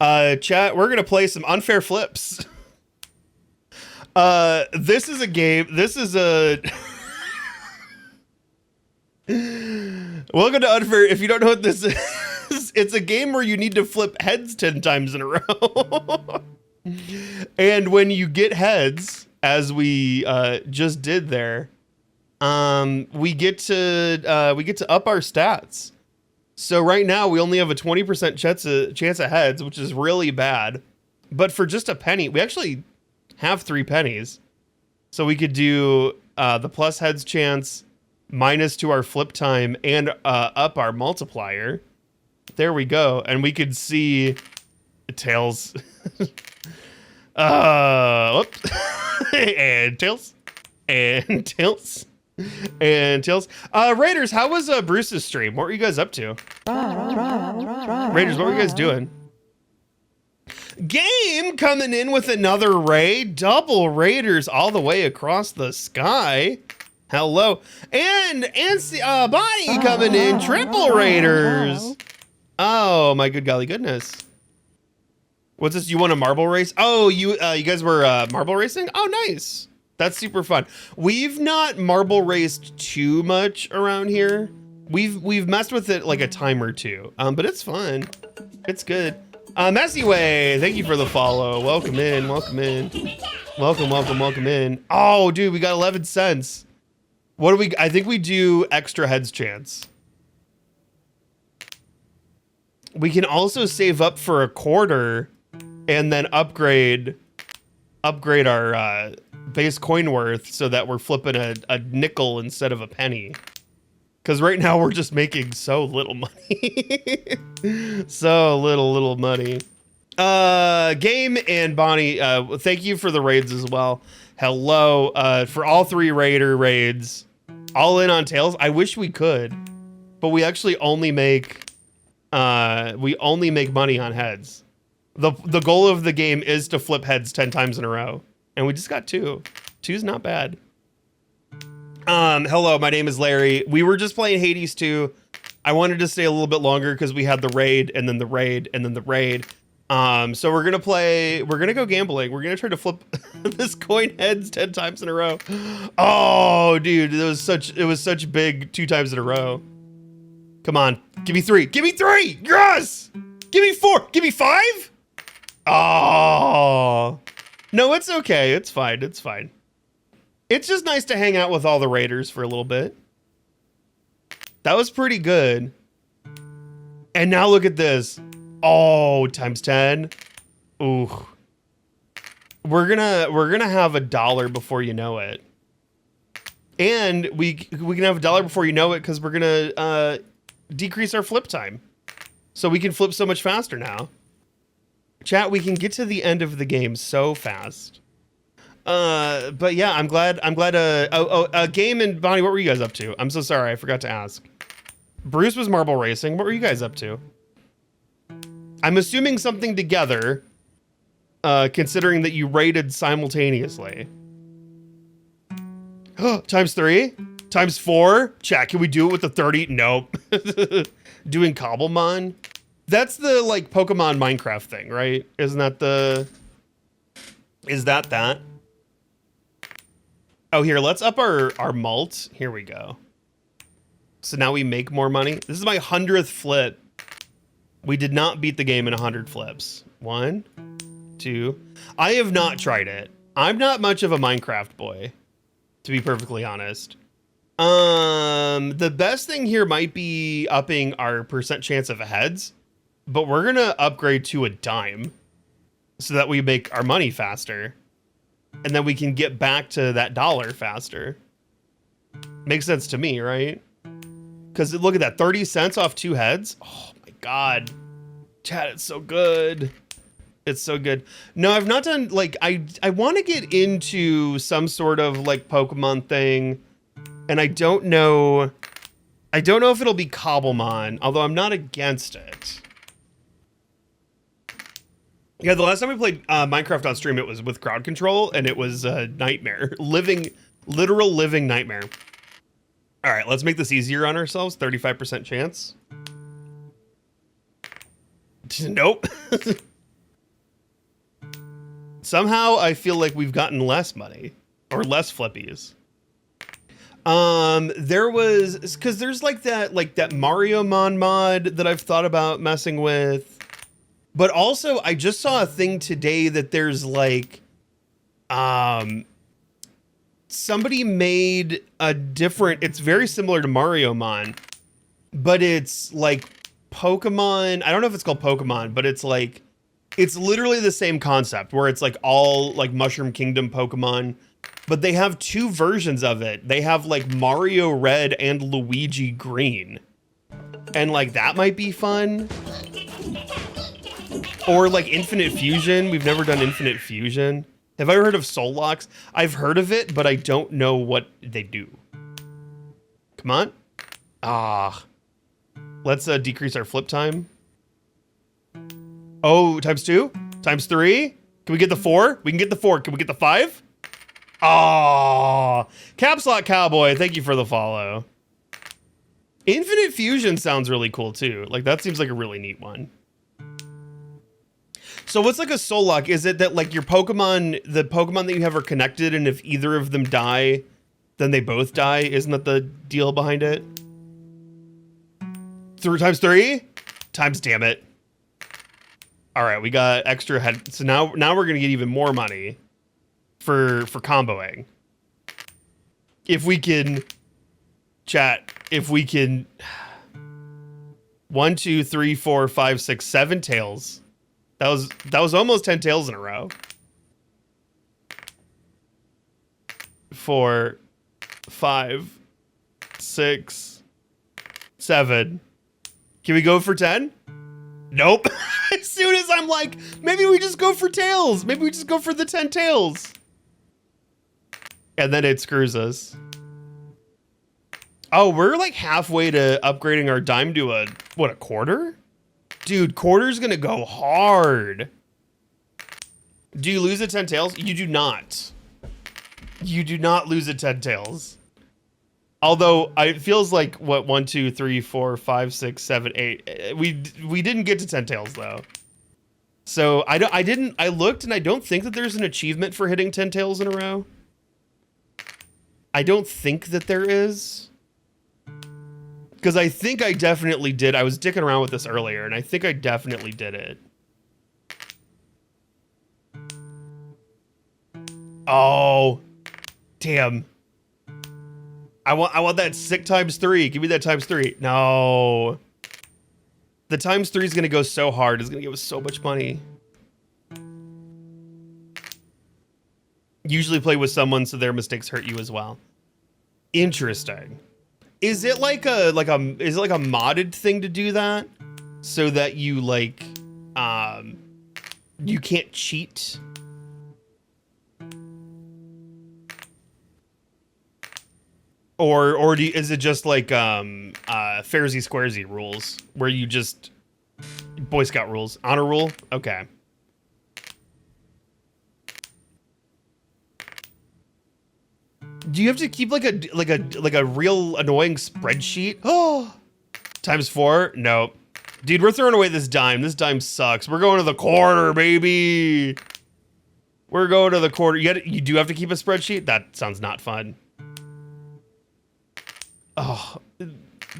Chat, we're gonna play some unfair flips. This is a game. This is a welcome to unfair. If you don't know what this is, it's a game where you need to flip heads 10 times in a row. And when you get heads, as we just did there, we get to up our stats. So right now we only have a 20% chance of heads, which is really bad. But for just a penny, we actually have 3 pennies. So we could do the plus heads chance, minus to our flip time, and up our multiplier. There we go. And we could see tails. Whoops. And tails. And tails. And tails. Raiders, how was Bruce's stream? What were you guys up to? Raiders, what were you guys doing? Game coming in with another raid. Double Raiders all the way across the sky. Hello. And Bonnie coming in. Triple Raiders. Oh, my good golly goodness. What's this? You want a marble race? Oh, you guys were marble racing? Oh, nice. That's super fun. We've not marble raced too much around here. We've messed with it like a time or two, but it's fun. It's good. Messy Way, thank you for the follow. Welcome in, welcome in. Welcome, welcome, welcome in. Oh, dude, we got 11 cents. What do we, I think we do extra heads chance. We can also save up for a quarter and then upgrade our base coin worth so that we're flipping a nickel instead of a penny. Because right now we're just making so little money. So little money. Game and Bonnie, thank you for the raids as well. Hello. For all 3 Raider raids, all in on tails. I wish we could, but we actually only make money on heads. The goal of the game is to flip heads 10 times in a row. And we just got 2. 2's not bad. Hello, my name is Larry. We were just playing Hades 2. I wanted to stay a little bit longer because we had the raid and then the raid and then the raid. So we're gonna go gambling. We're gonna try to flip this coin heads 10 times in a row. Oh, dude, it was such big 2 times in a row. Come on, give me 3. Give me 3. Yes. Give me 4. Give me 5. Oh, no, it's okay. It's fine. It's fine. It's just nice to hang out with all the Raiders for a little bit. That was pretty good. And now look at this. Oh, times 10. Ooh. We're gonna have $1 before you know it. And we can have $1 before you know it because we're gonna decrease our flip time. So we can flip so much faster now. Chat, we can get to the end of the game so fast. But yeah, I'm glad. Game and Bonnie, what were you guys up to? I'm so sorry, I forgot to ask. Bruce was marble racing. What were you guys up to? I'm assuming something together, considering that you raided simultaneously. Times 3? Times 4? Chat, can we do it with the 30? Nope. Doing Cobblemon? That's the, like, Pokemon Minecraft thing, right? Isn't that the... Is that? Oh, here, let's up our malt. Here we go. So now we make more money. This is my 100th flip. We did not beat the game in 100 flips. 1, 2. I have not tried it. I'm not much of a Minecraft boy, to be perfectly honest. The best thing here might be upping our percent chance of heads, but we're gonna upgrade to a dime so that we make our money faster. And then we can get back to that $1 faster. Makes sense to me, right? Because look at that, 30 cents off 2 heads. Oh my God. Chat, it's so good. It's so good. No, I've not done, like, I want to get into some sort of like Pokemon thing. And I don't know if it'll be Cobblemon, although I'm not against it. Yeah, the last time we played Minecraft on stream, it was with crowd control, and it was a nightmare. Literal living nightmare. All right, let's make this easier on ourselves. 35% chance. Nope. Somehow I feel like we've gotten less money or less flippies. There was, because there's like that Mario Mon mod that I've thought about messing with. But also I just saw a thing today that there's like, somebody made a different, it's very similar to Mario Mon, but it's like Pokemon. I don't know if it's called Pokemon, but it's like, it's literally the same concept where it's like all like Mushroom Kingdom Pokemon, but they have two versions of it. They have like Mario Red and Luigi Green. And like that might be fun. Or like Infinite Fusion. We've never done Infinite Fusion. Have I ever heard of Soul Locks? I've heard of it, but I don't know what they do. Come on. Let's decrease our flip time. Oh, times 2? Times 3? Can we get the 4? We can get the 4. Can we get the 5? Caps Lock Cowboy, thank you for the follow. Infinite Fusion sounds really cool too. Like that seems like a really neat one. So what's like a soul lock? Is it that like your Pokemon, the Pokemon that you have are connected, and if either of them die, then they both die? Isn't that the deal behind it? 3 times 3? Times damn it. All right, we got extra head. So now we're gonna get even more money for comboing. If we can, chat. If we can, 1, 2, 3, 4, 5, 6, 7 tails. That was almost 10 tails in a row. 4, 5, 6, 7. Can we go for 10? Nope. As soon as I'm like, maybe we just go for tails. Maybe we just go for the 10 tails. And then it screws us. Oh, we're like halfway to upgrading our dime to a quarter? Dude, quarter's gonna go hard. Do you lose at 10 tails? You do not. You do not lose at 10 tails. Although it feels like what 1, 2, 3, 4, 5, 6, 7, 8. We didn't get to 10 tails though. So I looked and I don't think that there's an achievement for hitting 10 tails in a row. I don't think that there is. Because I think I definitely did. I was dicking around with this earlier, and I think I definitely did it. Oh, damn. I want that sick times 3. Give me that times 3. No. The times 3 is going to go so hard. It's going to give us so much money. Usually play with someone so their mistakes hurt you as well. Interesting. Is it like a modded thing to do that? So that you like you can't cheat? Or is it just like Fairsy Squaresy rules where you just Boy Scout rules? Honor rule? Okay. Do you have to keep like a real annoying spreadsheet? Oh, times 4? No. Dude, we're throwing away this dime. This dime sucks. We're going to the quarter, baby. We're going to the quarter. You do have to keep a spreadsheet? That sounds not fun. Oh,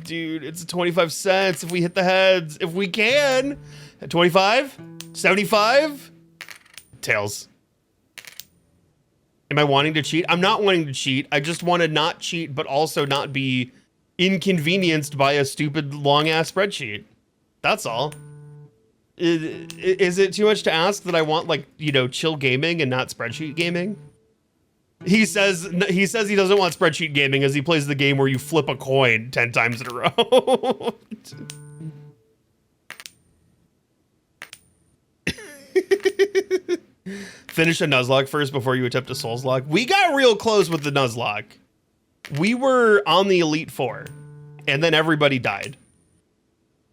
dude, it's 25 cents if we hit the heads. If we can. 25? 75? Tails. Am I wanting to cheat? I'm not wanting to cheat. I just want to not cheat, but also not be inconvenienced by a stupid long-ass spreadsheet. That's all. Is it too much to ask that I want, like, you know, chill gaming and not spreadsheet gaming? He says he doesn't want spreadsheet gaming as he plays the game where you flip a coin 10 times in a row. Finish a Nuzlocke first before you attempt a Souls Lock. We got real close with the Nuzlocke. We were on the Elite Four, and then everybody died.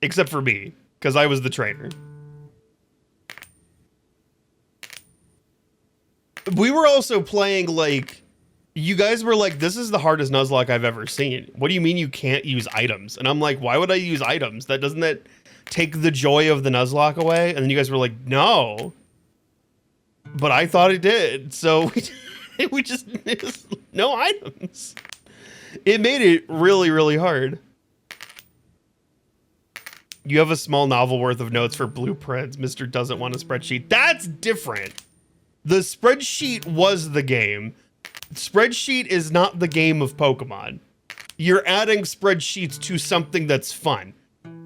Except for me, because I was the trainer. We were also playing, like, you guys were like, this is the hardest Nuzlocke I've ever seen. What do you mean you can't use items? And I'm like, why would I use items? Doesn't that take the joy of the Nuzlocke away? And then you guys were like, no. but I thought it did. So we just no items. It made it really, really hard. You have a small novel worth of notes for blueprints. Mr. doesn't want a spreadsheet. That's different. The spreadsheet was the game. Spreadsheet is not the game of Pokemon. You're adding spreadsheets to something that's fun,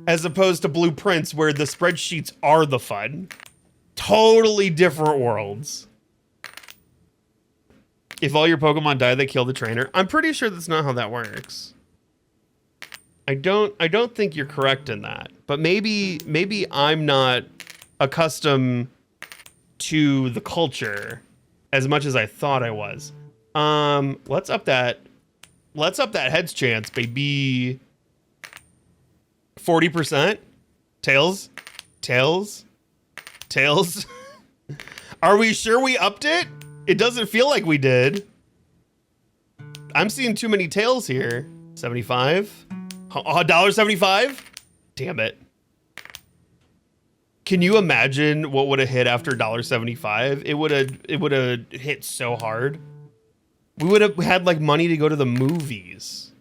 as opposed to blueprints where the spreadsheets are the fun. Totally different worlds. If all your Pokemon die, they kill the trainer. I'm pretty sure that's not how that works. I don't think you're correct in that, but maybe I'm not accustomed to the culture as much as I thought I was. Let's up that heads chance, baby. 40%. Tails. Are we sure we upped it? It doesn't feel like we did. I'm seeing too many tails here. 75. $1.75? Damn it. Can you imagine what would have hit after $1.75? It would have hit so hard. We would have had like money to go to the movies.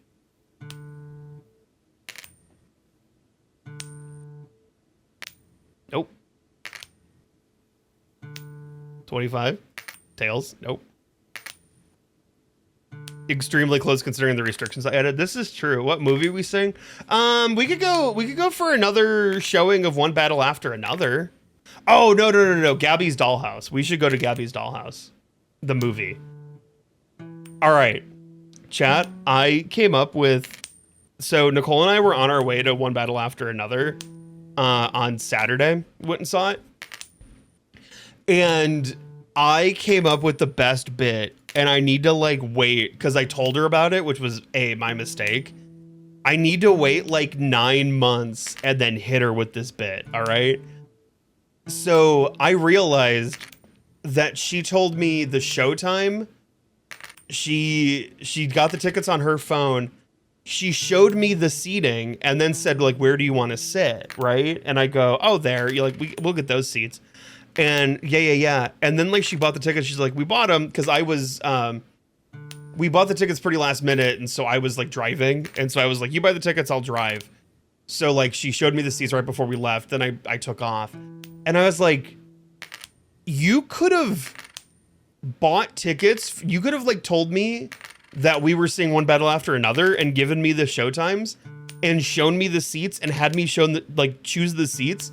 Nope. 25. Tails. Nope. Extremely close considering the restrictions I added. This is true. What movie we sing? We could go for another showing of One Battle After Another. Oh, no. Gabby's Dollhouse. We should go to Gabby's Dollhouse. The movie. All right. Chat, I came up with, so Nicole and I were on our way to One Battle After Another on Saturday. Went and saw it. And I came up with the best bit, and I need to like wait because I told her about it, which was my mistake. I need to wait like 9 months and then hit her with this bit. All right. So I realized that she told me the showtime. She got the tickets on her phone. She showed me the seating and then said like, where do you want to sit? Right. And I go, oh, there. You're like, we'll get those seats. And yeah. And then like she bought the tickets. She's like, we bought them because I was, we bought the tickets pretty last minute. And so I was like driving. And so I was like, you buy the tickets, I'll drive. So like she showed me the seats right before we left. Then I took off and I was like, you could have bought tickets. You could have like told me that we were seeing One Battle After Another and given me the showtimes and shown me the seats and had me shown like choose the seats.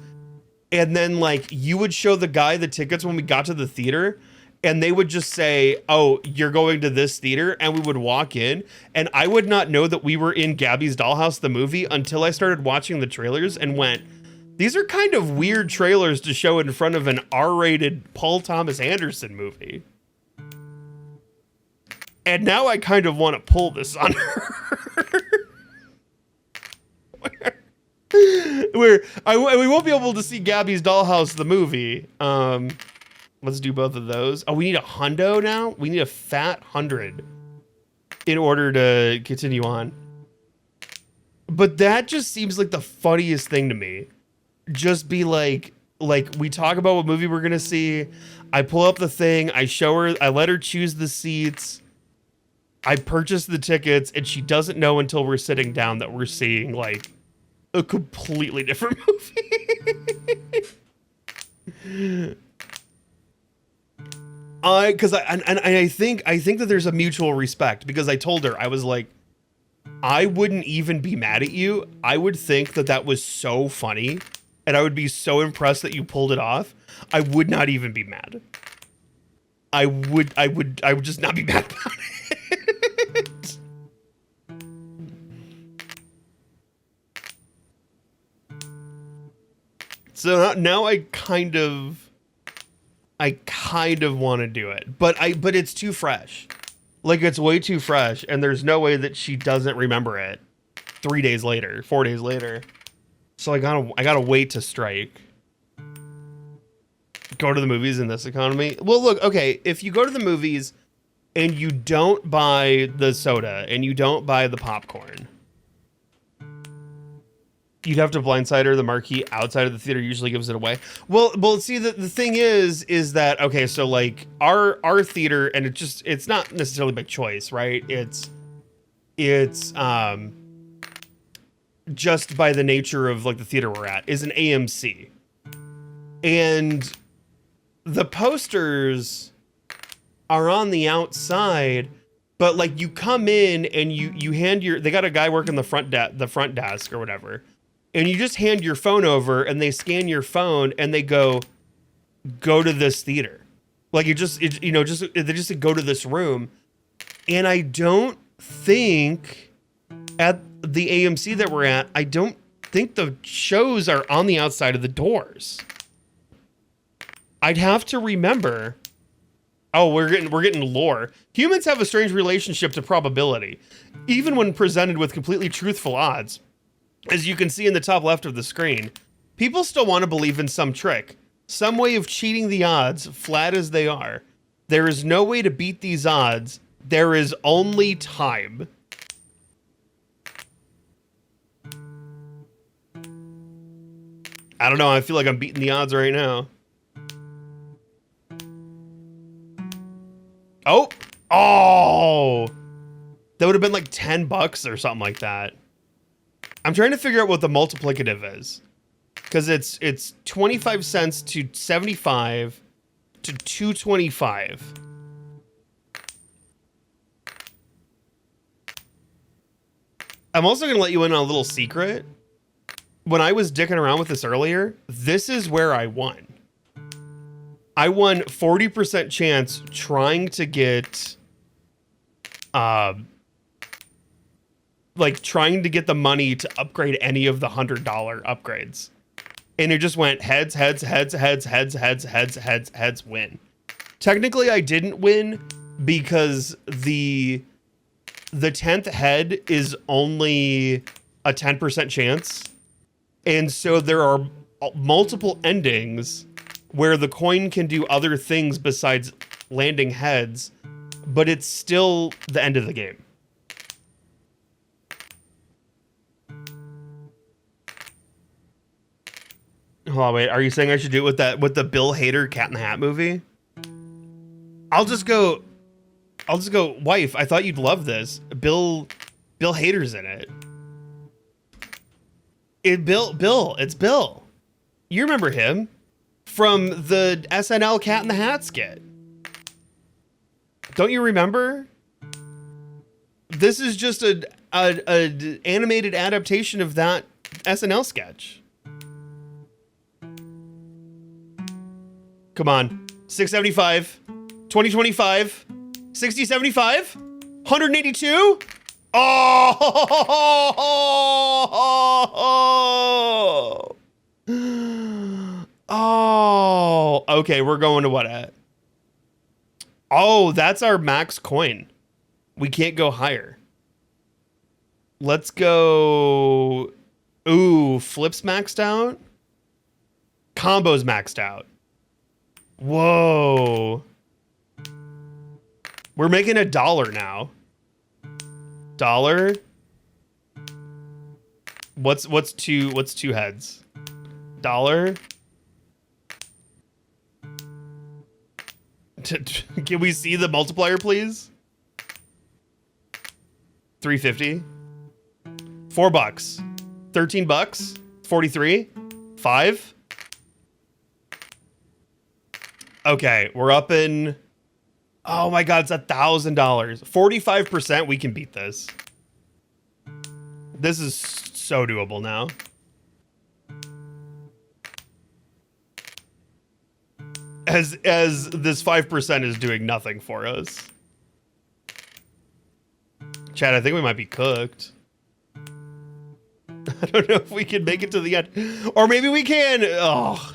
And then like you would show the guy the tickets when we got to the theater and they would just say, oh, you're going to this theater. And we would walk in and I would not know that we were in Gabby's Dollhouse, the movie, until I started watching the trailers and went, these are kind of weird trailers to show in front of an R-rated Paul Thomas Anderson movie. And now I kind of want to pull this on her. We won't be able to see Gabby's Dollhouse, the movie. Let's do both of those. Oh, we need a hundo now? We need a fat 100 in order to continue on. But that just seems like the funniest thing to me. Just be like we talk about what movie we're going to see. I pull up the thing. I show her. I let her choose the seats. I purchase the tickets and she doesn't know until we're sitting down that we're seeing like a completely different movie. I think that there's a mutual respect because I told her, I was like, I wouldn't even be mad at you. I would think that that was so funny and I would be so impressed that you pulled it off. I would not even be mad. I would just not be mad about it. So now I kind of want to do it, but it's too fresh. Like it's way too fresh and there's no way that she doesn't remember it 3 days later, 4 days later. So I gotta wait to strike. Go to the movies in this economy. Well, look, okay. If you go to the movies and you don't buy the soda and you don't buy the popcorn, You'd have to blindside her. The marquee outside of the theater usually gives it away. Well, see, the thing is that, okay, so like our theater, and it's not necessarily by choice, right? It's just by the nature of like the theater we're at, is an AMC. And the posters are on the outside, but like you come in and you hand they got a guy working the front desk or whatever. And you just hand your phone over and they scan your phone and they go to this theater. Like they just say, go to this room. And I don't think at the AMC that we're at, I don't think the shows are on the outside of the doors. I'd have to remember. Oh, we're getting lore. Humans have a strange relationship to probability, even when presented with completely truthful odds. As you can see in the top left of the screen, people still want to believe in some trick, some way of cheating the odds, flat as they are. There is no way to beat these odds. There is only time. I don't know. I feel like I'm beating the odds right now. Oh, that would have been like $10 or something like that. I'm trying to figure out what the multiplicative is, because it's 25 cents to 75 to 225. I'm also going to let you in on a little secret. When I was dicking around with this earlier, this is where I won. I won 40% chance trying to get, trying to get the money to upgrade any of the $100 upgrades. And it just went heads, win. Technically, I didn't win because the 10th head is only a 10% chance. And so there are multiple endings where the coin can do other things besides landing heads, but it's still the end of the game. Hold on, wait. Are you saying I should do it with the Bill Hader Cat in the Hat movie? I'll just go, wife, I thought you'd love this. Bill Hader's in it. It's Bill. You remember him from the SNL Cat in the Hat skit. Don't you remember? This is just an animated adaptation of that SNL sketch. Come on. 675. 2025. 6075. 182. Oh! Oh, okay, we're going to what at? Oh, that's our max coin. We can't go higher. Let's go. Ooh, flips maxed out. Combos maxed out. Whoa. We're making $1 now. Dollar. What's two heads? Dollar. Can we see the multiplier, please? 350. $4. $13. 43. 5. Okay, we're up in. Oh my God, it's $1,000. 45%. We can beat this. This is so doable now. As this 5% is doing nothing for us. Chad, I think we might be cooked. I don't know if we can make it to the end. Or maybe we can. Oh.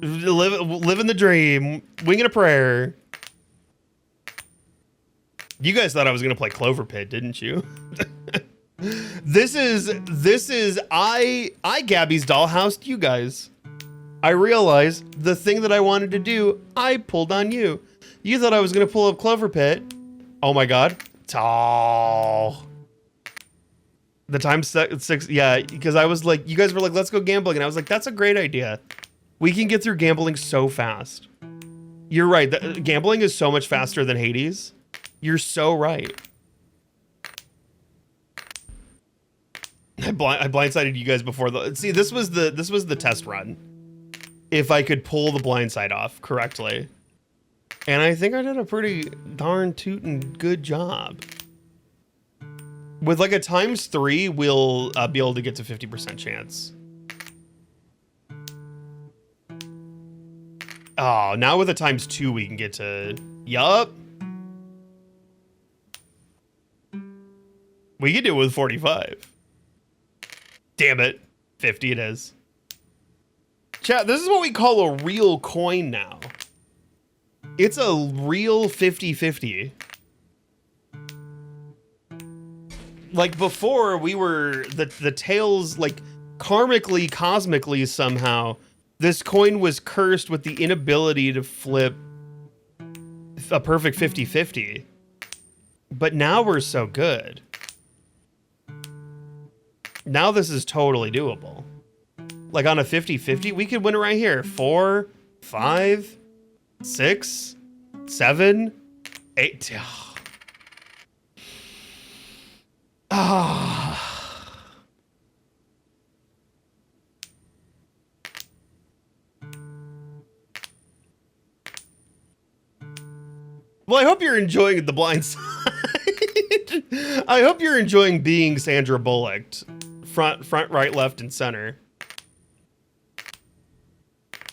Living the dream. Winging a prayer. You guys thought I was going to play Clover Pit, didn't you? This is I Gabby's dollhoused you guys. I realized the thing that I wanted to do, I pulled on you. You thought I was going to pull up Clover Pit. Oh my God. Tall. The times 6, yeah, because I was like, you guys were like, let's go gambling. And I was like, that's a great idea. We can get through gambling so fast. You're right. Gambling is so much faster than Hades. You're so right. I blindsided you guys before see, this was the test run. If I could pull the blindside off correctly. And I think I did a pretty darn tootin' good job. With like a ×3, we'll be able to get to 50% chance. Oh, now with a ×2, we can get to... Yup. We can do it with 45. Damn it. 50 it is. Chat, this is what we call a real coin now. It's a real 50-50. Like before, we were the tails, like karmically, cosmically somehow, this coin was cursed with the inability to flip a perfect 50-50. But now we're so good. Now this is totally doable. Like on a 50-50, we could win it right here. 4, 5, 6, 7, 8. Ah. Well, I hope you're enjoying the blind side. I hope you're enjoying being Sandra Bullock. Front, right, left, and center.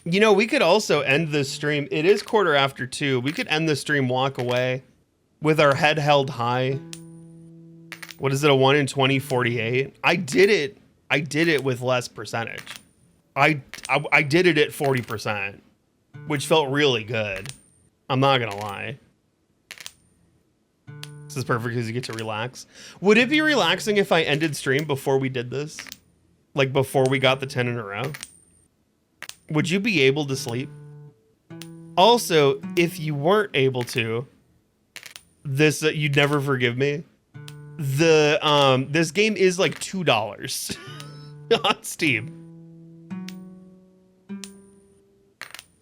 You know, we could also end this stream. It is 2:15. We could end the stream, walk away with our head held high. What is it, a 1 in 20, 48? I did it with less percentage. I did it at 40%, which felt really good. I'm not gonna lie. This is perfect because you get to relax. Would it be relaxing if I ended stream before we did this? Like before we got the 10 in a row? Would you be able to sleep? Also, if you weren't able to, this you'd never forgive me. This game is like $2 on Steam.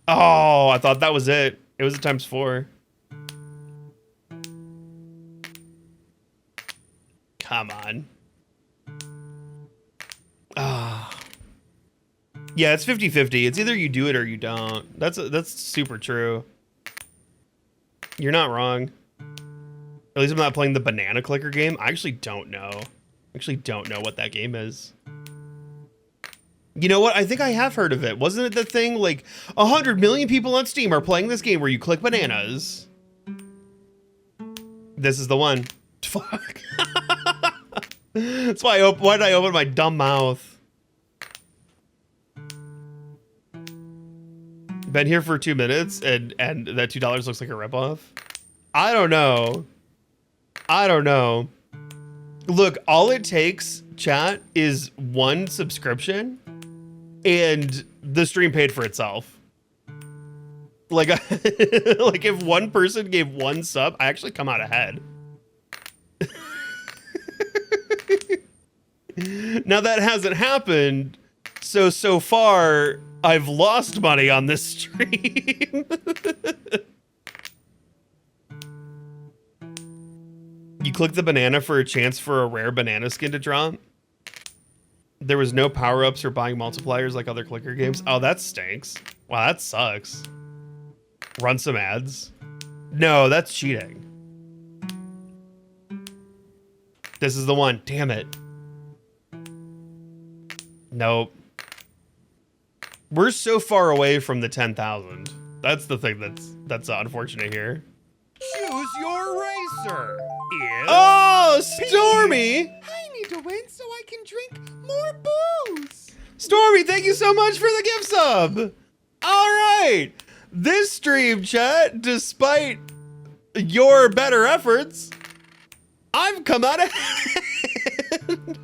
Oh, I thought that was it. It was a ×4. Come on. Ah. Yeah, it's 50-50. It's either you do it or you don't. That's super true. You're not wrong. At least I'm not playing the banana clicker game. I actually don't know. I actually don't know what that game is. You know what? I think I have heard of it. Wasn't it the thing like 100 million people on Steam are playing this game where you click bananas? This is the one. Fuck. That's why why did I open my dumb mouth? Been here for 2 minutes and that $2 looks like a ripoff. I don't know. I don't know. Look, all it takes, chat, is 1 subscription and the stream paid for itself. Like, like if 1 person gave 1 sub, I actually come out ahead. Now that hasn't happened, so far I've lost money on this stream. You click the banana for a chance for a rare banana skin to drop. There was no power-ups or buying multipliers like other clicker games. Oh, that stinks. Wow, that sucks. Run some ads. No, that's cheating. This is the one. Damn it. Nope. We're so far away from the 10,000. That's the thing that's unfortunate here. Choose your racer. Oh, Stormy! I need to win so I can drink more booze. Stormy, thank you so much for the gift sub. All right. This stream, chat, despite your better efforts, I've come out ahead.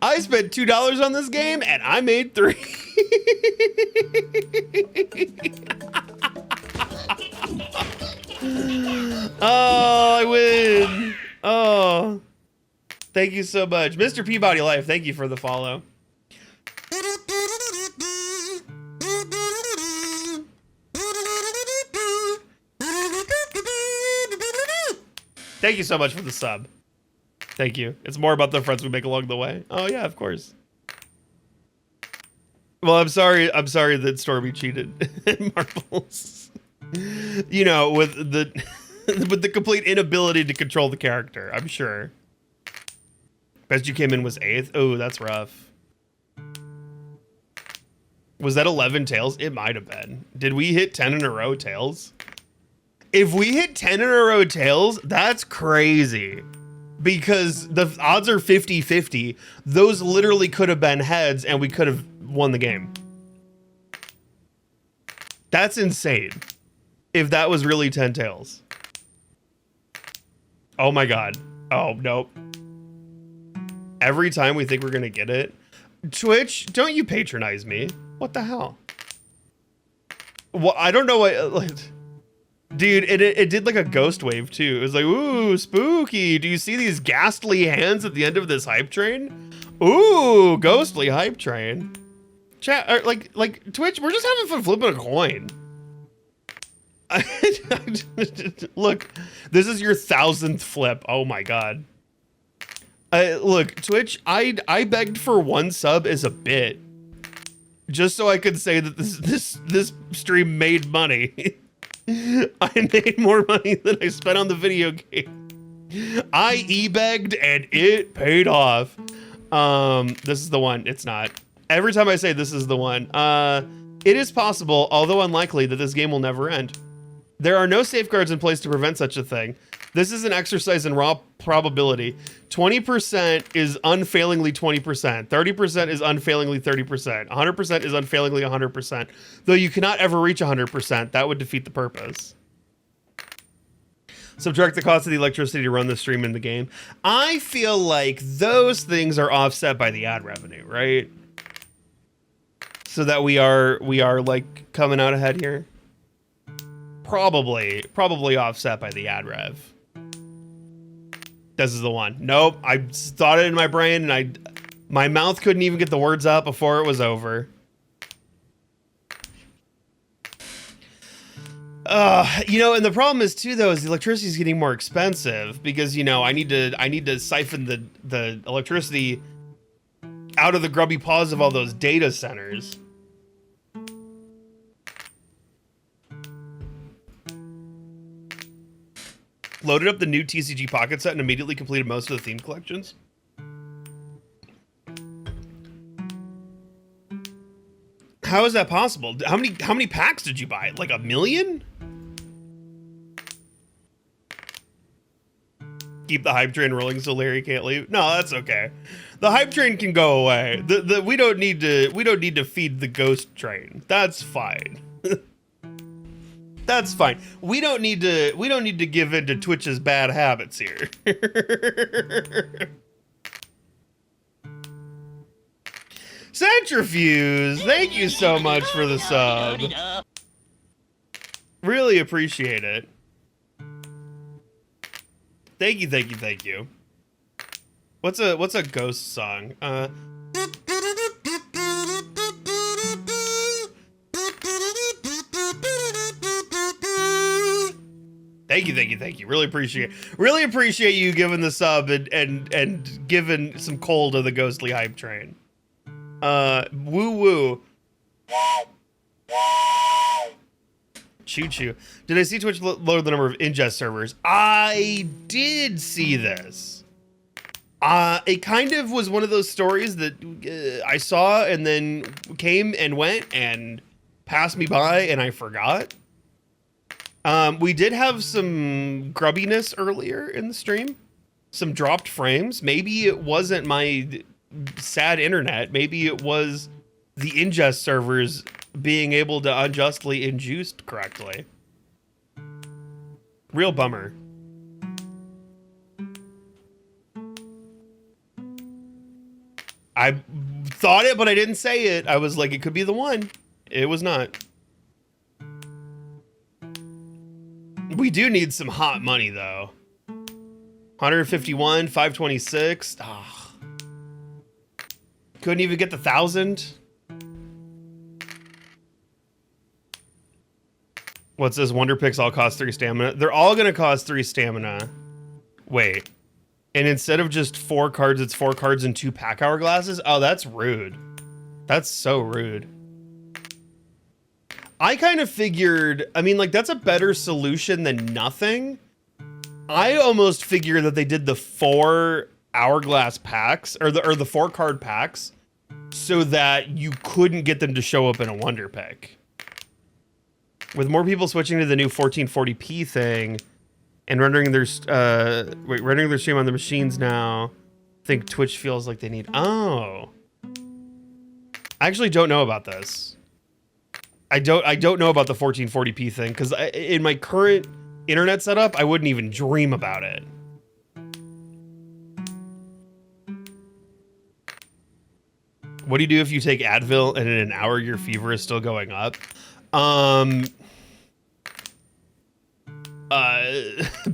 I spent $2 on this game and I made 3. Oh, I win. Oh. Thank you so much. Mr. Peabody Life, thank you for the follow. Thank you so much for the sub. Thank you. It's more about the friends we make along the way. Oh yeah, of course. Well, I'm sorry that Stormy cheated at marbles. You know, with the with the complete inability to control the character, I'm sure. Best you came in was 8th. Oh, that's rough. Was that 11 tails? It might have been. Did we hit 10 in a row tails? If we hit 10 in a row tails, that's crazy. Because the odds are 50-50. Those literally could have been heads and we could have won the game. That's insane. If that was really 10 tails. Oh my god. Oh, nope. Every time we think we're gonna get it. Twitch, don't you patronize me. What the hell? Well, I don't know what... Dude, it did like a ghost wave too. It was like, ooh, spooky. Do you see these ghastly hands at the end of this hype train? Ooh, ghostly hype train. Chat, or like Twitch, we're just having fun flipping a coin. Look, this is your 1000th flip. Oh my god. Look, Twitch, I begged for 1 sub as a bit, just so I could say that this stream made money. I made more money than I spent on the video game. I e-begged and it paid off. This is the one. It's not. Every time I say this is the one. It is possible, although unlikely, that this game will never end. There are no safeguards in place to prevent such a thing. This is an exercise in raw probability. 20% is unfailingly 20%. 30% is unfailingly 30%. 100% is unfailingly 100%. Though you cannot ever reach 100%. That would defeat the purpose. Subtract the cost of the electricity to run the stream in the game. I feel like those things are offset by the ad revenue, right? So that we are like coming out ahead here. Probably offset by the ad rev. This is the one. Nope, I thought it in my brain and my mouth couldn't even get the words out before it was over. You know, and the problem is too, though, is the electricity is getting more expensive because, you know, I need to siphon the electricity out of the grubby paws of all those data centers. Loaded up the new TCG Pocket set and immediately completed most of the themed collections. How is that possible? How many packs did you buy? Like 1 million? Keep the hype train rolling so Larry can't leave. No, that's okay. The hype train can go away. We don't need to feed the ghost train. That's fine. That's fine. We don't need to give in to Twitch's bad habits here. Centrifuge, thank you so much for the sub. Really appreciate it. Thank you, thank you, thank you. What's a ghost song? Thank you, thank you, thank you. Really appreciate you giving the sub and giving some coal to the ghostly hype train. Woo woo. Choo choo. Did I see Twitch lower the number of ingest servers? I did see this. It kind of was one of those stories that I saw and then came and went and passed me by and I forgot. We did have some grubbiness earlier in the stream. Some dropped frames. Maybe it wasn't my sad internet. Maybe it was the ingest servers being able to unjustly induce correctly. Real bummer. I thought it, but I didn't say it. I was like, it could be the one. It was not. We do need some hot money, though. 151, 526. Ah. Couldn't even get the 1,000. What's this? Wonder Picks all cost 3 stamina. They're all going to cost 3 stamina. Wait. And instead of just 4 cards, it's 4 cards and 2 pack hourglasses? Oh, that's rude. That's so rude. I kind of figured, I mean, like, that's a better solution than nothing. I almost figured that they did the 4 hourglass packs, or the 4 card packs, so that you couldn't get them to show up in a Wonder Pick. With more people switching to the new 1440p thing and rendering their stream on the machines now, I think Twitch feels like they need. Oh, I actually don't know about this. I don't know about the 1440p thing because in my current internet setup, I wouldn't even dream about it. What do you do if you take Advil and in an hour your fever is still going up?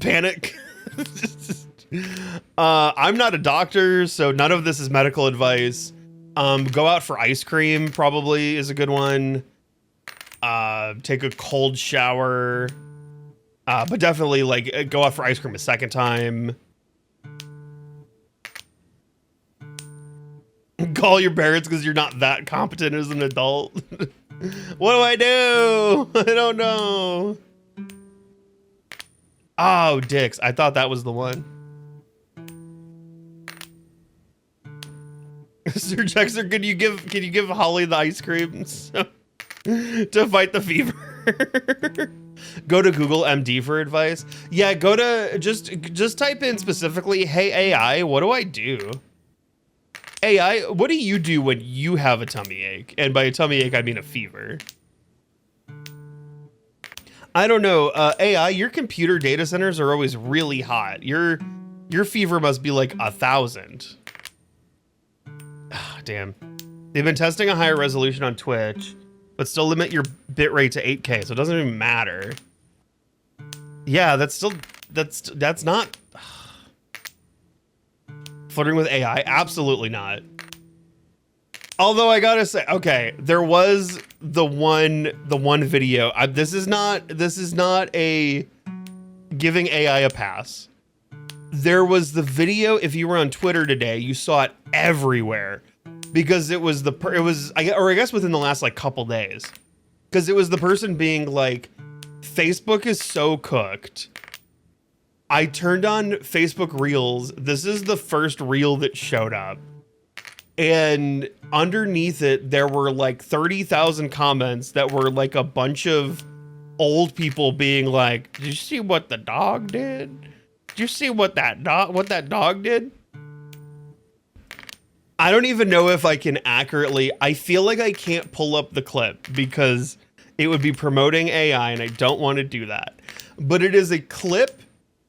Panic. I'm not a doctor, so none of this is medical advice. Go out for ice cream probably is a good one. Take a cold shower. But definitely like go out for ice cream a second time. Call your parents because you're not that competent as an adult. What do I do? I don't know. Oh, dicks. I thought that was the one. Sir Jexer, can you give Holly the ice cream to fight the fever? Go to Google MD for advice. Yeah, go to just type in specifically, hey AI, what do I do? AI, what do you do when you have a tummy ache? And by a tummy ache, I mean a fever. I don't know. AI, your computer data centers are always really hot. Your fever must be like 1,000. Ah, damn. They've been testing a higher resolution on Twitch, but still limit your bitrate to 8K, so it doesn't even matter. Yeah, that's not flirting with AI. Absolutely not. Although I gotta say, okay, there was the one video. This is not a giving AI a pass. There was the video. If you were on Twitter today, you saw it everywhere because it was I guess within the last like couple days, because it was the person being like, Facebook is so cooked. I turned on Facebook Reels. This is the first reel that showed up. And underneath it, there were like 30,000 comments that were like a bunch of old people being like, did you see what the dog did? Did you see what that dog did? I don't even know if I can accurately, I feel like I can't pull up the clip because it would be promoting AI and I don't want to do that. But it is a clip.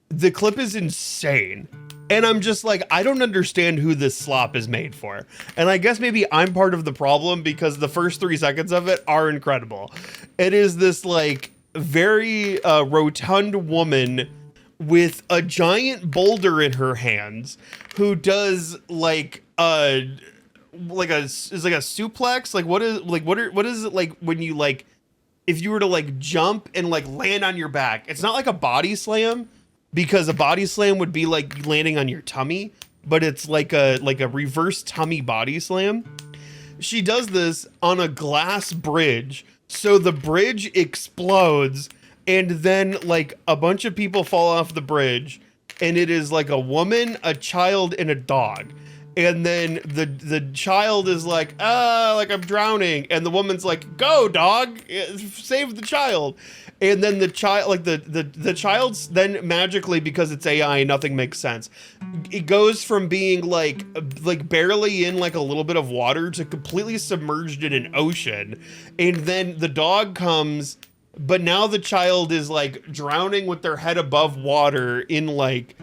The clip is insane. And I'm just like, I don't understand who this slop is made for. And I guess maybe I'm part of the problem because the first 3 seconds of it are incredible. It is this like very rotund woman with a giant boulder in her hands who does like a suplex. Like what is it like when you like, if you were to like jump and like land on your back? It's not like a body slam, because a body slam would be like landing on your tummy, but it's like a reverse tummy body slam. She does this on a glass bridge, so the bridge explodes, and then like a bunch of people fall off the bridge, and it is like a woman, a child, and a dog. And then the child is like, like I'm drowning, and the woman's like, go dog, save the child. And then the child, like the child's then magically, because it's AI, nothing makes sense. It goes from being like barely in like a little bit of water to completely submerged in an ocean. And then the dog comes, but now the child is like drowning with their head above water in like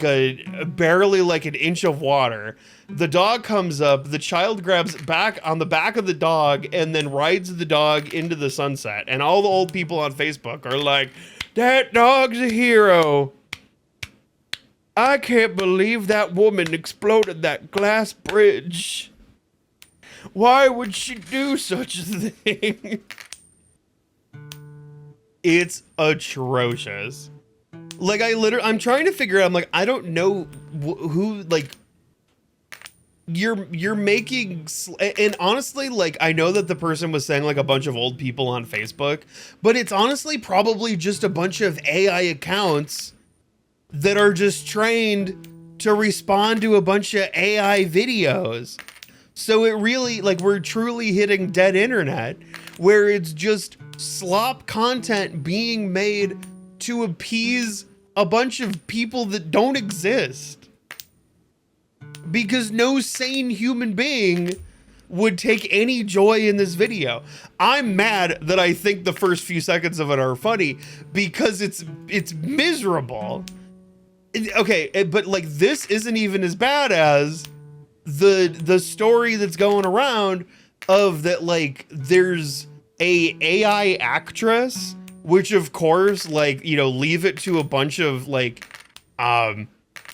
a barely like an inch of water. The dog comes up, the child grabs back on the back of the dog and then rides the dog into the sunset. And all the old people on Facebook are like, that dog's a hero. I can't believe that woman exploded that glass bridge. Why would she do such a thing? It's atrocious. Like, I'm trying to figure out, I'm like, I don't know who, like, you're making, and honestly, like, I know that the person was saying, like, a bunch of old people on Facebook, but it's honestly probably just a bunch of AI accounts that are just trained to respond to a bunch of AI videos. So it really, like, we're truly hitting dead internet, where it's just slop content being made to appease a bunch of people that don't exist. Because no sane human being would take any joy in this video. I'm mad that I think the first few seconds of it are funny because it's miserable. Okay, but like, this isn't even as bad as the story that's going around of that, like, there's a AI actress, which of course, like, you know, leave it to a bunch of like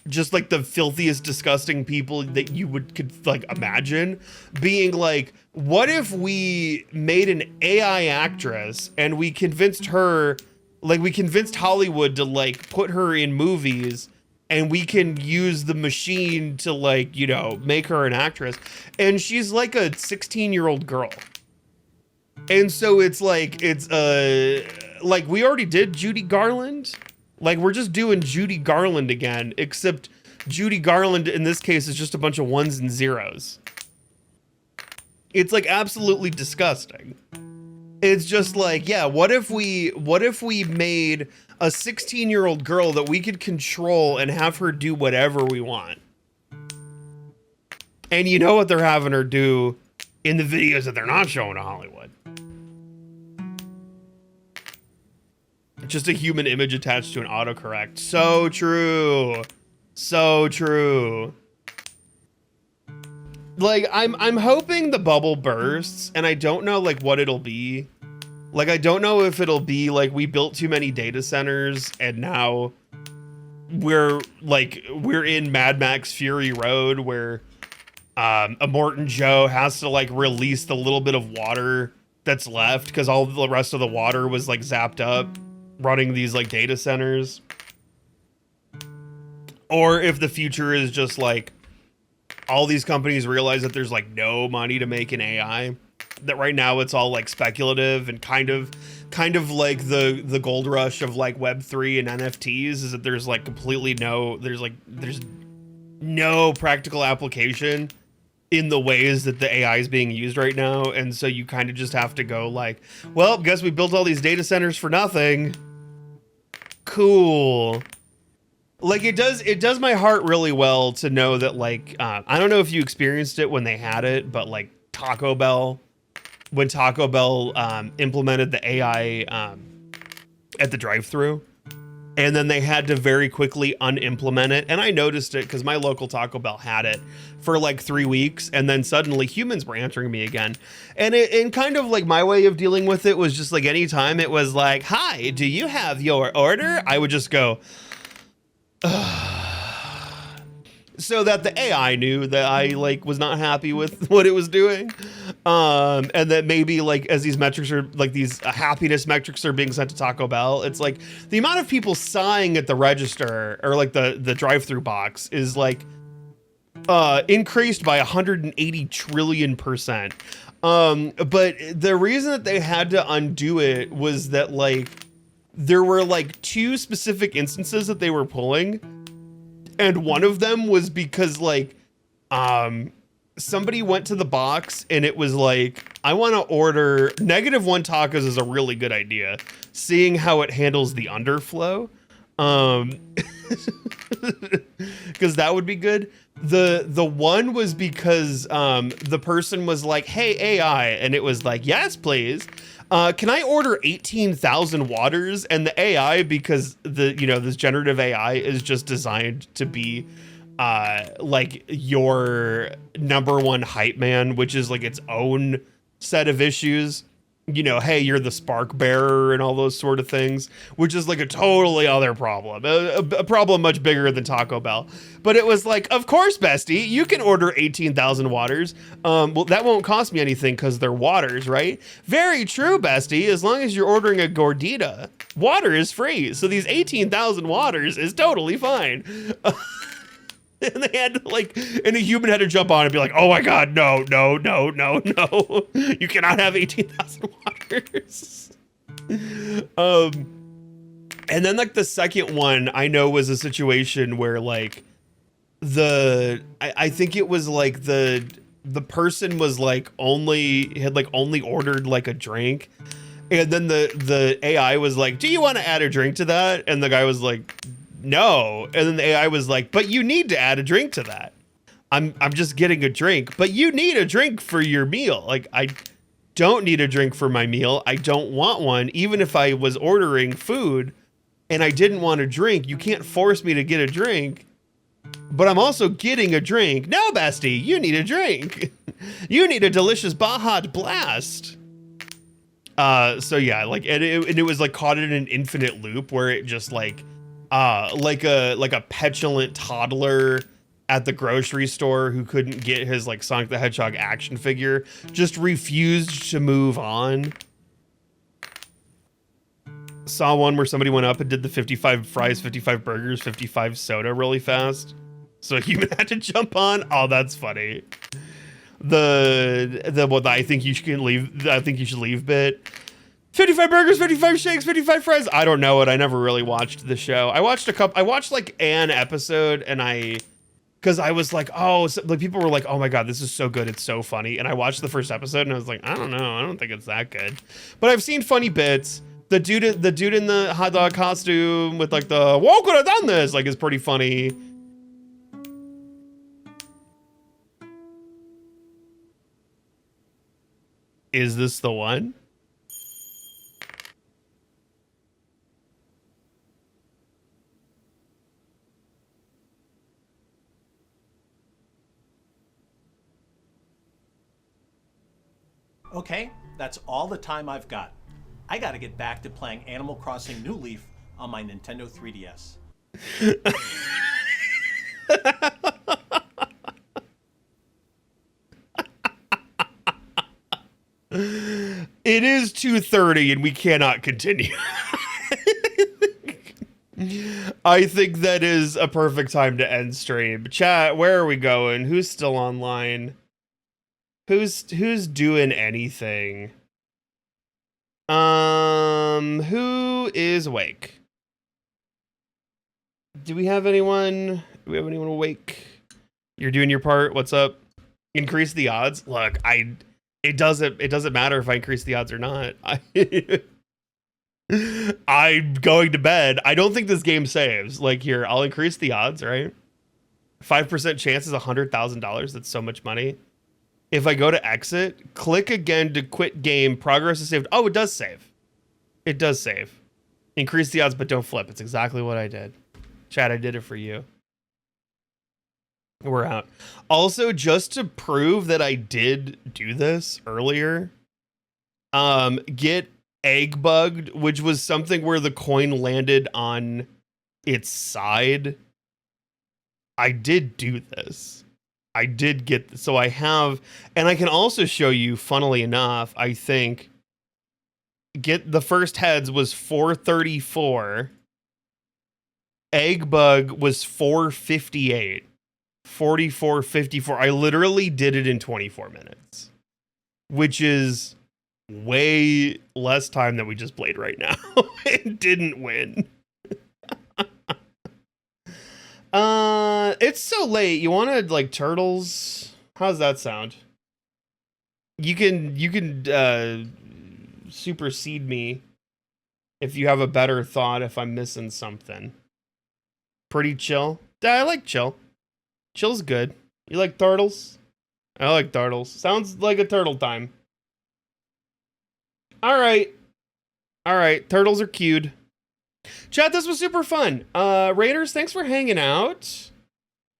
just like the filthiest, disgusting people that you could like imagine, being like, what if we made an AI actress and we convinced her, like, we convinced Hollywood to like put her in movies, and we can use the machine to, like, you know, make her an actress. And she's like a 16-year-old girl. And so it's like, like, we already did Judy Garland. Like, we're just doing Judy Garland again, except Judy Garland in this case is just a bunch of ones and zeros. It's like absolutely disgusting. It's just like, yeah, what if we made a 16-year-old girl that we could control and have her do whatever we want? And you know what they're having her do in the videos that they're not showing to Hollywood? Just a human image attached to an autocorrect. So true. So true. Like, I'm hoping the bubble bursts, and I don't know, like, what it'll be. Like, I don't know if it'll be like we built too many data centers and now we're in Mad Max Fury Road, where Immortan Joe has to like release the little bit of water that's left because all the rest of the water was like zapped up running these like data centers. Or if the future is just like all these companies realize that there's like no money to make an AI, that right now it's all like speculative and kind of like the gold rush of like Web3 and NFTs is that there's like completely there's no practical application in the ways that the AI is being used right now. And so you kind of just have to go like, well, guess we built all these data centers for nothing. Cool. Like, it does my heart really well to know that, like, I don't know if you experienced it when they had it, but like Taco Bell, when Taco Bell implemented the AI at the drive-thru, and then they had to very quickly unimplement it. And I noticed it because my local Taco Bell had it for like 3 weeks, and then suddenly humans were answering me again. And kind of like my way of dealing with it was just like, anytime it was like, hi, do you have your order? I would just go, so that the AI knew that I like was not happy with what it was doing, and that maybe like as these metrics are like these happiness metrics are being sent to Taco Bell, it's like the amount of people sighing at the register or like the drive-through box is like increased by 180 trillion%. But the reason that they had to undo it was that like there were like 2 specific instances that they were pulling. And one of them was because like, somebody went to the box and it was like, I want to order -1 tacos is a really good idea, seeing how it handles the underflow. Because that would be good. The one was because, the person was like, hey, AI. And it was like, yes, please. Can I order 18,000 waters? And the AI, because this generative AI is just designed to be like your #1 hype man, which is like its own set of issues. you know, hey, you're the spark bearer and all those sort of things, which is like a totally other problem, a problem much bigger than Taco Bell. But it was like, of course, bestie, you can order 18,000 waters. Well, that won't cost me anything because they're waters, right? Very true, bestie. As long as you're ordering a gordita, water is free. So these 18,000 waters is totally fine. And they had to like, and a human had to jump on and be like, oh my God, no. You cannot have 18,000 waters. And then like the second one I know was a situation where like I think it was like the person was like only ordered like a drink. And then the AI was like, do you want to add a drink to that? And the guy was like, no. And then the AI was like, but you need to add a drink to that. I'm just getting a drink, but you need a drink for your meal. Like, I don't need a drink for my meal. I don't want one. Even if I was ordering food and I didn't want a drink, you can't force me to get a drink. But I'm also getting a drink. No, bestie, you need a drink. You need a delicious Baja Blast. So yeah, like, and it was like caught in an infinite loop where it just like a petulant toddler at the grocery store who couldn't get his like Sonic the Hedgehog action figure just refused to move on. Saw one where somebody went up and did the 55 fries, 55 burgers, 55 soda really fast. So a human had to jump on. Oh, that's funny. The what I think you should leave bit. 55 burgers, 55 shakes, 55 fries. I don't know it. I never really watched the show. I watched like an episode because I was like, oh, so, like people were like, oh my God, this is so good. It's so funny. And I watched the first episode and I was like, I don't know. I don't think it's that good. But I've seen funny bits. The dude in the hot dog costume with like the, whoa, could have done this, like is pretty funny. Is this the one? Okay, that's all the time I've got. I gotta get back to playing Animal Crossing New Leaf on my Nintendo 3DS. It is 2:30 and we cannot continue. I think that is a perfect time to end stream. Chat, where are we going? Who's still online? Who's doing anything? Who is awake? Do we have anyone? Do we have anyone awake? You're doing your part. What's up? Increase the odds. Look, it doesn't matter if I increase the odds or not. I'm going to bed. I don't think this game saves. Like here, I'll increase the odds, right? 5% chance is $100,000. That's so much money. If I go to exit, click again to quit game, progress is saved. Oh, it does save. It does save. Increase the odds, but don't flip. It's exactly what I did. Chat, I did it for you. We're out. Also, just to prove that I did do this earlier, get egg bugged, which was something where the coin landed on its side. I did do this. I did get this. So I have, and I can also show you, funnily enough, I think, get the first heads was 434. Egg bug was 458. 44.54. I literally did it in 24 minutes, which is way less time than we just played right now and didn't win. It's so late. You want to like turtles? How's that sound? You can supersede me if you have a better thought if I'm missing something. Pretty chill. I like chill. Chill's good. You like turtles? I like turtles. Sounds like a turtle time. All right. Turtles are cute. Chat, this was super fun. Raiders, thanks for hanging out.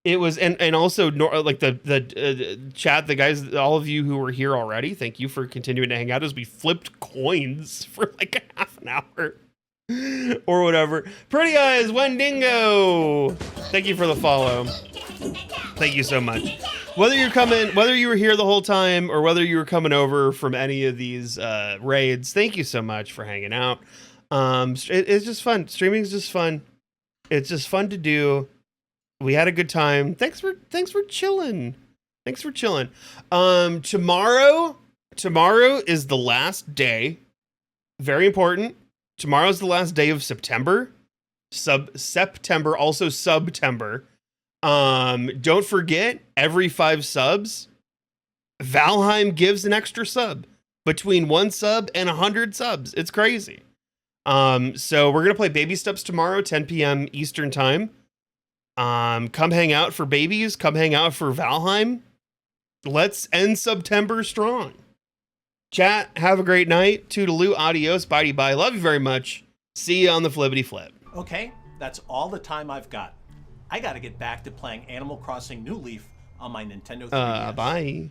It was, and also like the chat, the guys, all of you who were here already, thank you for continuing to hang out as we flipped coins for like a half an hour or whatever. Pretty Eyes, Wendigo, thank you for the follow. Thank you so much. Whether you were here the whole time or whether you were coming over from any of these raids, thank you so much for hanging out. It's just fun. Streaming is just fun. It's just fun to do. We had a good time. Thanks for chilling. Thanks for chilling. Tomorrow is the last day. Very important. Tomorrow's the last day of September. September, also Subtember. Don't forget, every 5 subs, Valheim gives an extra sub. Between 1 sub and 100 subs. It's crazy. So we're gonna play Baby Steps tomorrow, 10 p.m. Eastern time. Come hang out for babies. Come hang out for Valheim. Let's end September strong. Chat, have a great night. Toodaloo, adios, bitey bye. Love you very much. See you on the flippity flip. Okay, that's all the time I've got. I gotta get back to playing Animal Crossing New Leaf on my Nintendo 3DS. Bye.